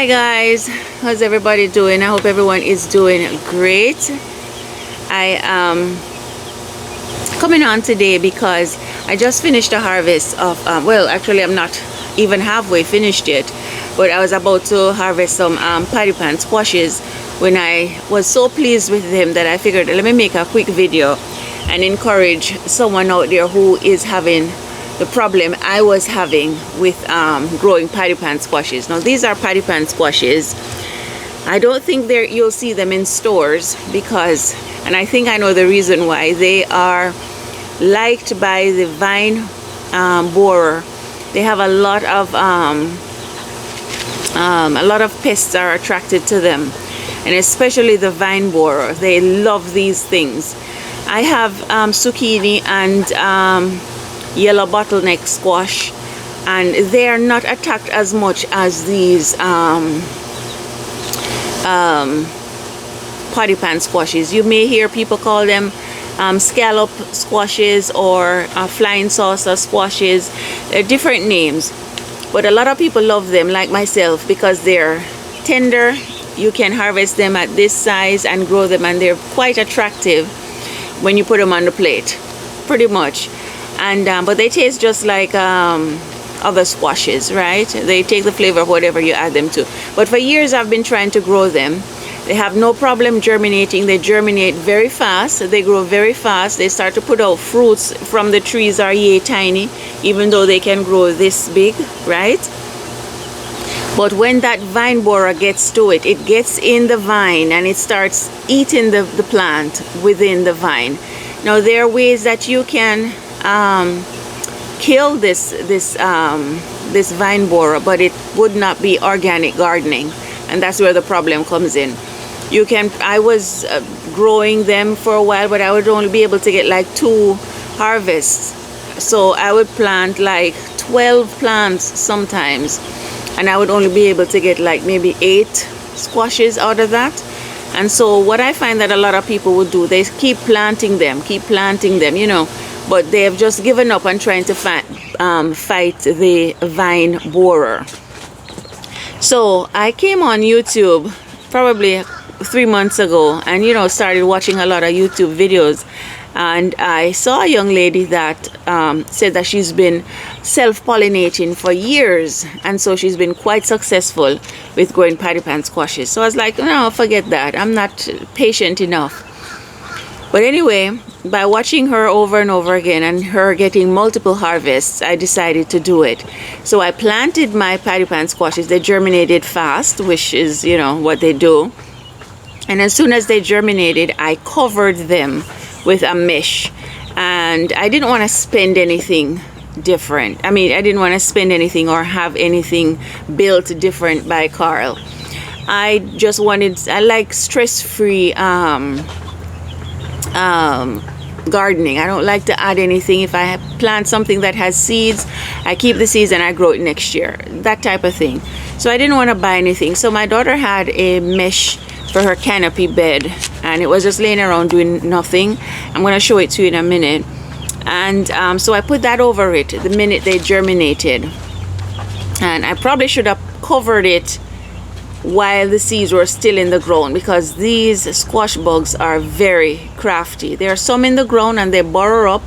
Hi guys, how's everybody doing? I hope everyone is doing great. I am coming on today because I just finished a harvest of well, actually I'm not even halfway finished yet, but I was about to harvest some paddy pan squashes when I was so pleased with them that I figured let me make a quick video and encourage someone out there who is having the problem I was having with growing paddy pan squashes. Now these are paddy pan squashes. I don't think you'll see them in stores because, and I think I know the reason why, they are liked by the vine borer. They have a lot of pests are attracted to them, and especially the vine borer. They love these things. I have zucchini and yellow bottleneck squash, and they are not attacked as much as these paddy pan squashes. You may hear people call them scallop squashes or flying saucer squashes. They're different names, but a lot of people love them, like myself, because they're tender. You can harvest them at this size and grow them, and they're quite attractive when you put them on the plate, pretty much. And but they taste just like other squashes, right? They take the flavor of whatever you add them to. But for years I've been trying to grow them. They have no problem germinating. They germinate very fast. They grow very fast. They start to put out fruits from the trees are yay tiny, even though they can grow this big, right? But when that vine borer gets to it, it gets in the vine and it starts eating the plant within the vine. Now there are ways that you can kill this vine borer, but it would not be organic gardening, and that's where the problem comes in. You can, I was growing them for a while, but I would only be able to get like 2 harvests. So I would plant like 12 plants sometimes, and I would only be able to get like maybe 8 squashes out of that. And so what I find that a lot of people would do, they keep planting them, you know, but they have just given up on trying to fight the vine borer. So I came on YouTube probably 3 months ago and, you know, started watching a lot of YouTube videos, and I saw a young lady that said that she's been self-pollinating for years, and so she's been quite successful with growing paddy pan squashes. So I was like, no, forget that, I'm not patient enough. But anyway, by watching her over and over again and her getting multiple harvests, I decided to do it. So I planted my paddy pan squashes. They germinated fast, which is, you know, what they do. And as soon as they germinated, I covered them with a mesh. And I didn't want to spend anything different. I mean, I didn't want to spend anything or have anything built different by Carl. I just wanted, I like stress-free gardening. I don't like to add anything. If I plant something that has seeds, I keep the seeds and I grow it next year, that type of thing. So I didn't want to buy anything. So my daughter had a mesh for her canopy bed, and it was just laying around doing nothing. I'm going to show it to you in a minute. And so I put that over it the minute they germinated, and I probably should have covered it while the seeds were still in the ground, because these squash bugs are very crafty. There are some in the ground and they burrow up,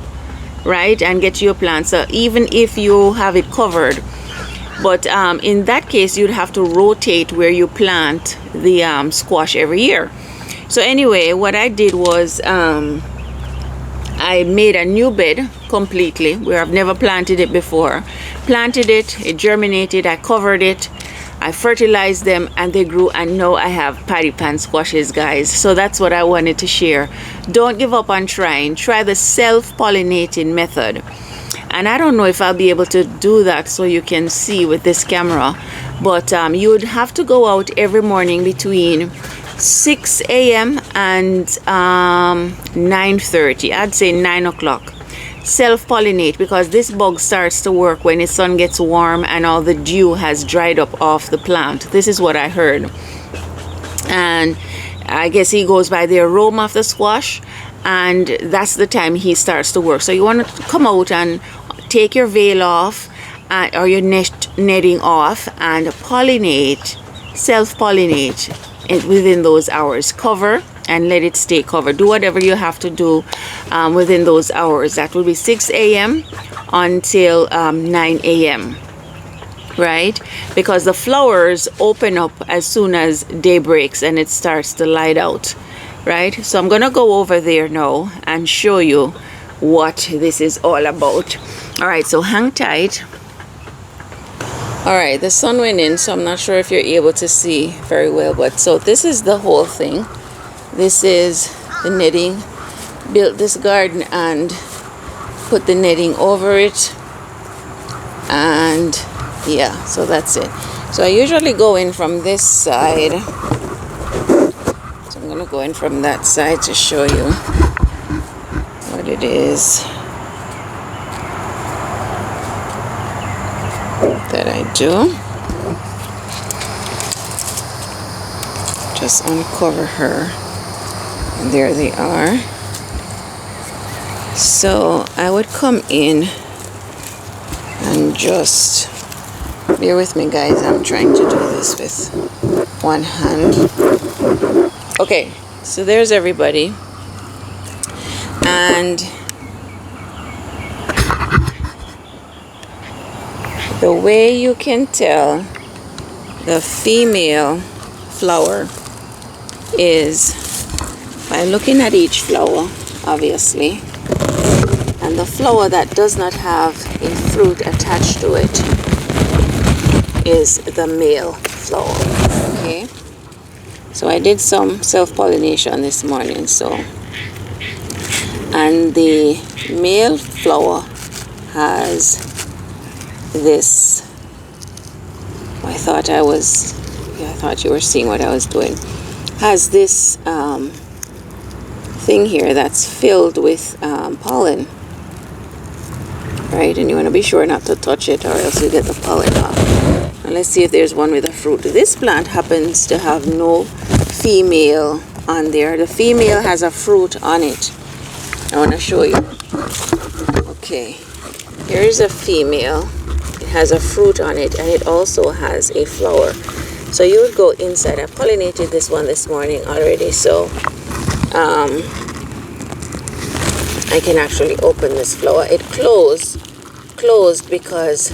right, and get your plant. So even if you have it covered, but in that case you'd have to rotate where you plant the squash every year. So anyway, what I did was I made a new bed completely where I've never planted it before. Planted it, it germinated, I covered it, I fertilized them, and they grew, and now I have paddy pan squashes, guys. So that's what I wanted to share. Don't give up on trying. Try the self-pollinating method. And I don't know if I'll be able to do that so you can see with this camera, but you would have to go out every morning between 6 a.m. and 9:30. I'd say 9 o'clock. Self-pollinate, because this bug starts to work when the sun gets warm and all the dew has dried up off the plant. This is what I heard. And I guess he goes by the aroma of the squash, and that's the time he starts to work. So you want to come out and take your veil off or your netting off and pollinate self-pollinate within those hours. Cover and let it stay covered. Do whatever you have to do within those hours. That will be 6 a.m. until 9 a.m. right? Because the flowers open up as soon as day breaks and it starts to light out, right? So I'm gonna go over there now and show you what this is all about. All right, so hang tight. All right, the sun went in, so I'm not sure if you're able to see very well, but so this is the whole thing. This is the netting. Built this garden and put the netting over it, and yeah, so that's it. So I usually go in from this side, so I'm gonna go in from that side to show you what it is that I do. Just uncover her, and there they are. So I would come in and just bear with me, guys. I'm trying to do this with one hand. Okay, so there's everybody, and the way you can tell the female flower is by looking at each flower, obviously, and the flower that does not have a fruit attached to it is the male flower. Okay, so I did some self-pollination this morning, so, and the male flower has this, I thought you were seeing what I was doing, has this thing here that's filled with pollen, right? And you want to be sure not to touch it or else you get the pollen off. And let's see if there's one with a fruit. This plant happens to have no female on there. The female has a fruit on it. I want to show you. Okay, here is a female. It has a fruit on it, and it also has a flower. So you would go inside. I pollinated this one this morning already, so I can actually open this flower. It closed because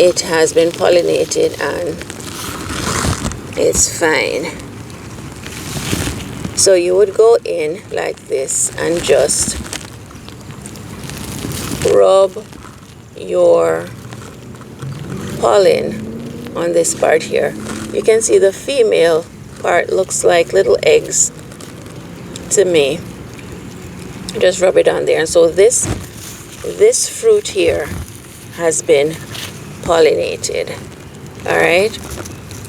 it has been pollinated and it's fine. So you would go in like this and just rub your pollen on this part here. You can see the female part looks like little eggs to me. Just rub it on there, and so this fruit here has been pollinated. All right,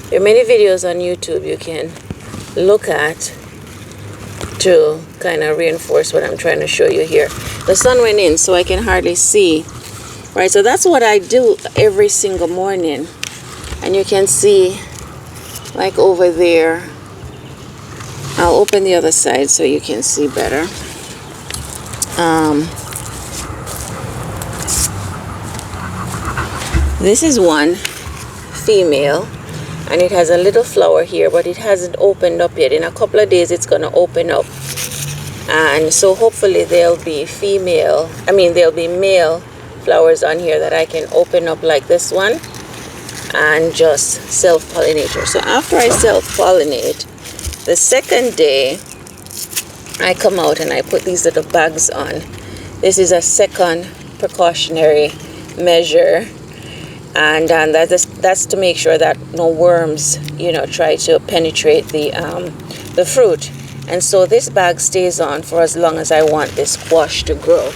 there are many videos on YouTube you can look at to kind of reinforce what I'm trying to show you here. The sun went in, so I can hardly see. Right, so that's what I do every single morning, and you can see, like over there, I'll open the other side so you can see better. This is one female, and it has a little flower here, but it hasn't opened up yet. In a couple of days it's going to open up, and so hopefully there'll be male flowers on here that I can open up like this one and just self-pollinate her. So after I self-pollinate, the second day I come out and I put these little bags on. This is a second precautionary measure, and that's to make sure that no worms, try to penetrate the fruit. And so this bag stays on for as long as I want this squash to grow.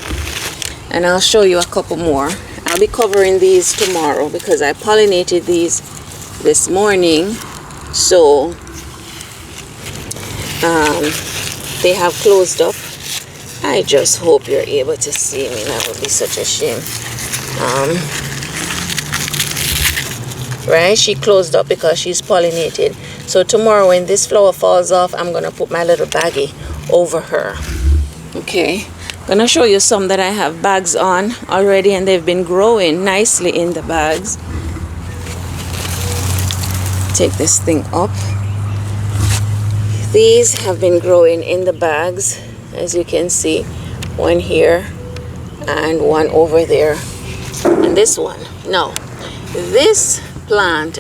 And I'll show you a couple more. I'll be covering these tomorrow because I pollinated these this morning, so they have closed up. I just hope you're able to see me. That would be such a shame. Right, she closed up because she's pollinated. So tomorrow when this flower falls off, I'm gonna put my little baggie over her. Okay, I'm gonna show you some that I have bags on already, and they've been growing nicely in the bags. take this thing up. These have been growing in the bags, as you can see, one here and one over there, and this one. Now, this plant,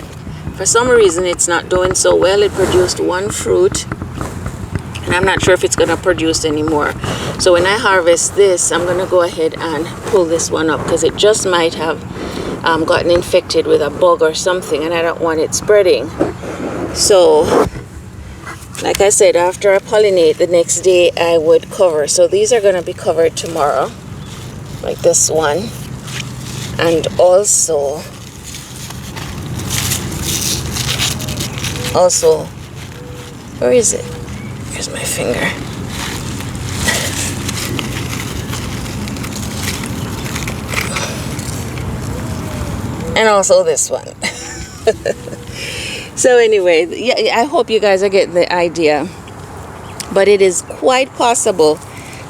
for some reason, it's not doing so well. It produced one fruit, and I'm not sure if it's going to produce anymore. So when I harvest this, I'm going to go ahead and pull this one up, because it just might have gotten infected with a bug or something, and I don't want it spreading. So like I said, after I pollinate, the next day I would cover. So these are going to be covered tomorrow, like this one. And also, where is it? Here's my finger. And also this one. So anyway, yeah, I hope you guys are getting the idea. But it is quite possible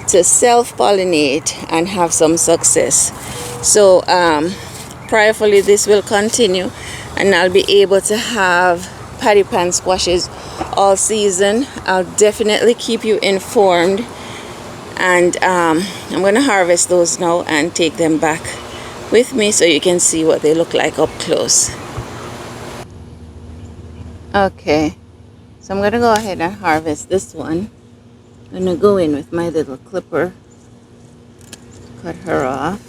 to self-pollinate and have some success. So prayerfully this will continue, and I'll be able to have patty pan squashes all season. I'll definitely keep you informed, and I'm going to harvest those now and take them back with me so you can see what they look like up close. Okay, so I'm going to go ahead and harvest this one. I'm going to go in with my little clipper, cut her off,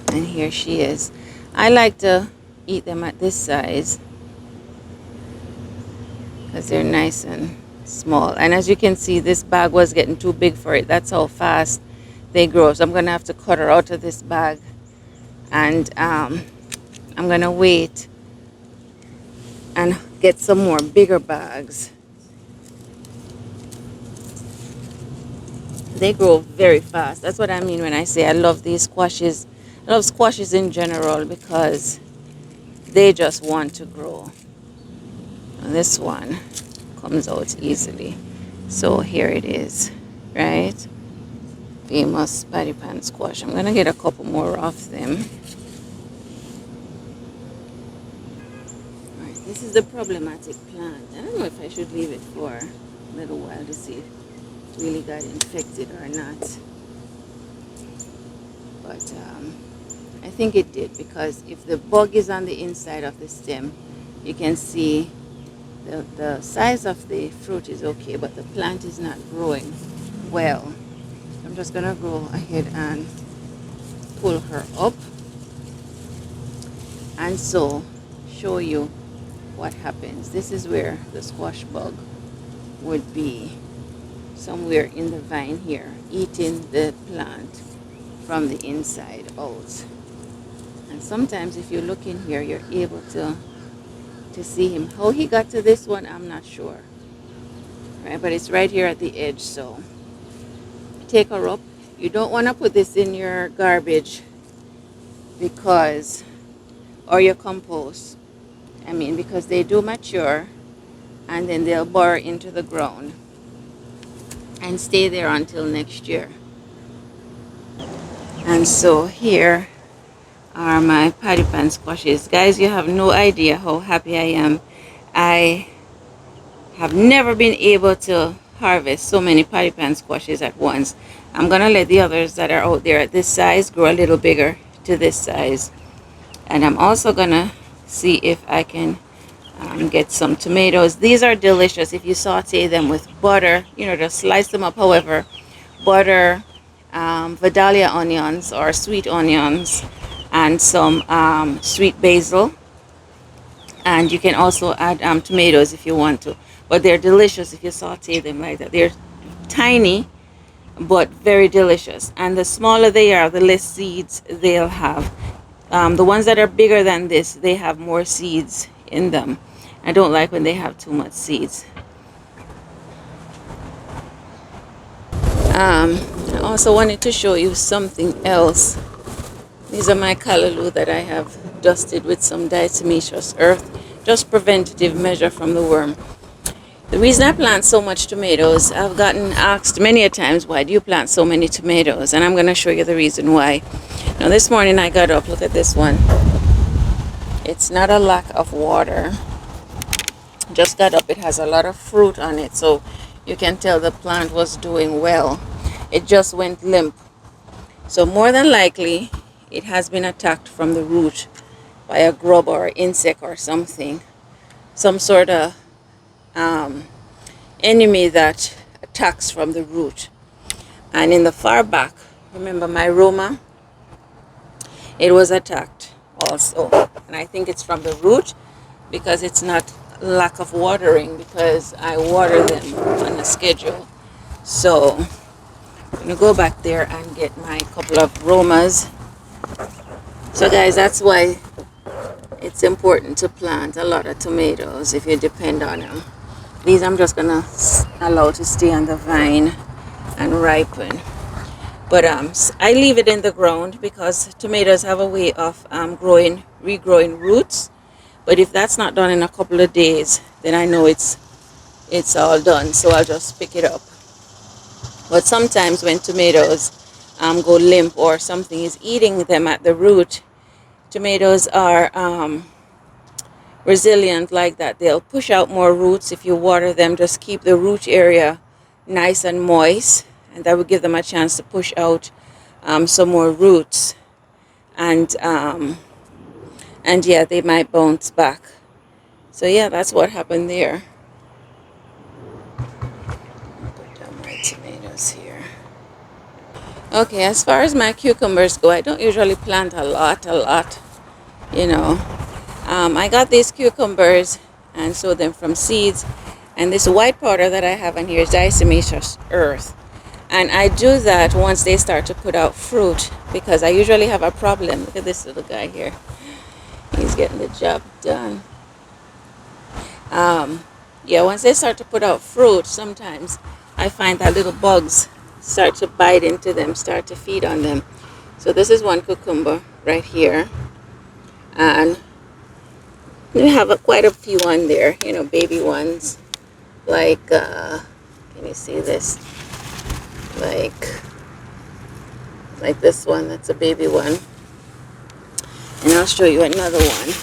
and here she is. I like to eat them at this size because they're nice and small. And as you can see, this bag was getting too big for it. That's how fast they grow. So I'm going to have to cut her out of this bag, and I'm going to wait and get some more bigger bags. They grow very fast. That's what I mean when I say I love these squashes. I love squashes in general because they just want to grow. And this one comes out easily. So here it is, right? Famous patty pan squash. I'm gonna get a couple more of them. This is the problematic plant. I don't know if I should leave it for a little while to see if it really got infected or not. But I think it did, because if the bug is on the inside of the stem, you can see the size of the fruit is okay, but the plant is not growing well. I'm just going to go ahead and pull her up and so show you what happens. This is where the squash bug would be, somewhere in the vine here, eating the plant from the inside out. And sometimes if you look in here, you're able to see him. How he got to this one, I'm not sure, right? But it's right here at the edge. So take her up. You don't want to put this in your garbage because, or your compost, I mean, because they do mature and then they'll burrow into the ground and stay there until next year. And so here are my patty pan squashes. Guys, you have no idea how happy I am. I have never been able to harvest so many patty pan squashes at once. I'm gonna let the others that are out there at this size grow a little bigger to this size. And I'm also gonna see if I can get some tomatoes. These are delicious if you saute them with butter, you know, just slice them up however. Butter, Vidalia onions or sweet onions, and some sweet basil. And you can also add tomatoes if you want to. But they're delicious if you saute them like that. They're tiny, but very delicious. And the smaller they are, the less seeds they'll have. The ones that are bigger than this, they have more seeds in them. I don't like when they have too much seeds. I also wanted to show you something else. These are my callaloo that I have dusted with some diatomaceous earth, just preventative measure from the worm. The reason I plant so much tomatoes, I've gotten asked many a times, why do you plant so many tomatoes? And I'm going to show you the reason why. Now this morning I got up, look at this one. It's not a lack of water. Just got up. It has a lot of fruit on it, so you can tell the plant was doing well. It just went limp. So more than likely, it has been attacked from the root by a grub or insect or something. Some sort of enemy that attacks from the root. And in the far back, remember my Roma? It was attacked also. And I think it's from the root because it's not lack of watering, because I water them on a schedule. So I'm going to go back there and get my couple of Romas. So guys, that's why it's important to plant a lot of tomatoes if you depend on them. These I'm just going to allow to stay on the vine and ripen. But I leave it in the ground because tomatoes have a way of regrowing roots. But if that's not done in a couple of days, then I know it's all done. So I'll just pick it up. But sometimes when tomatoes go limp or something is eating them at the root, tomatoes are resilient like that. They'll push out more roots if you water them. Just keep the root area nice and moist, and that will give them a chance to push out some more roots. And yeah, they might bounce back. So yeah, that's what happened there. Put down my tomatoes here. Okay, as far as my cucumbers go, I don't usually plant a lot, you know. I got these cucumbers and sowed them from seeds. And this white powder that I have in here is diatomaceous earth. And I do that once they start to put out fruit, because I usually have a problem. Look at this little guy here. He's getting the job done. Yeah, once they start to put out fruit, sometimes I find that little bugs start to bite into them, start to feed on them. So this is one cucumber right here. And we have quite a few on there, you know, baby ones. Like, can you see this? Like this one, that's a baby one. And I'll show you another one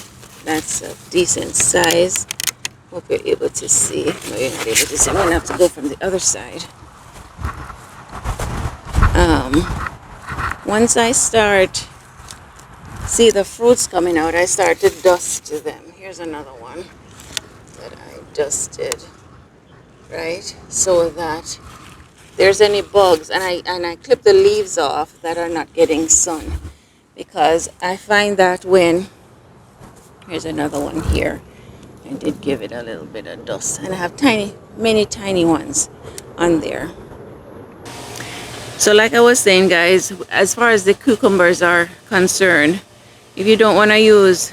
that's a decent size. Hope you're able to see. No, you're not able to see. I'm going to have to go from the other side. Once I see the fruits coming out, I start to dust them. Here's another one that I dusted, right? So that there's any bugs, and I clip the leaves off that are not getting sun, because I find that here's another one here. I did give it a little bit of dust, and I have many tiny ones on there. So like I was saying, guys, as far as the cucumbers are concerned, if you don't want to use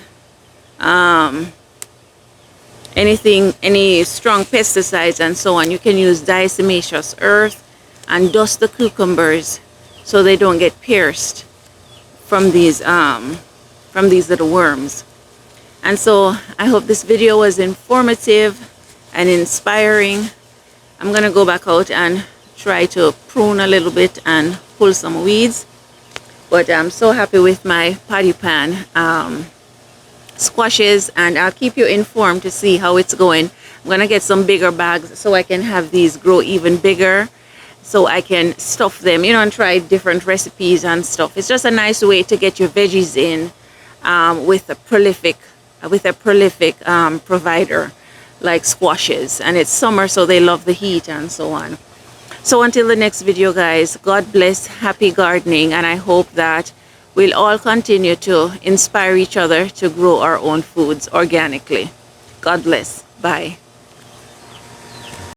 any strong pesticides and so on, you can use diatomaceous earth and dust the cucumbers so they don't get pierced from these little worms. And so I hope this video was informative and inspiring. I'm gonna go back out and try to prune a little bit and pull some weeds. But I'm so happy with my potty pan squashes, and I'll keep you informed to see how it's going. I'm gonna get some bigger bags so I can have these grow even bigger, so I can stuff them, you know, and try different recipes and stuff. It's just a nice way to get your veggies in with a prolific provider like squashes. And it's summer, so they love the heat and so on. So until the next video, guys, God bless, happy gardening, and I hope that we'll all continue to inspire each other to grow our own foods organically. God bless. Bye.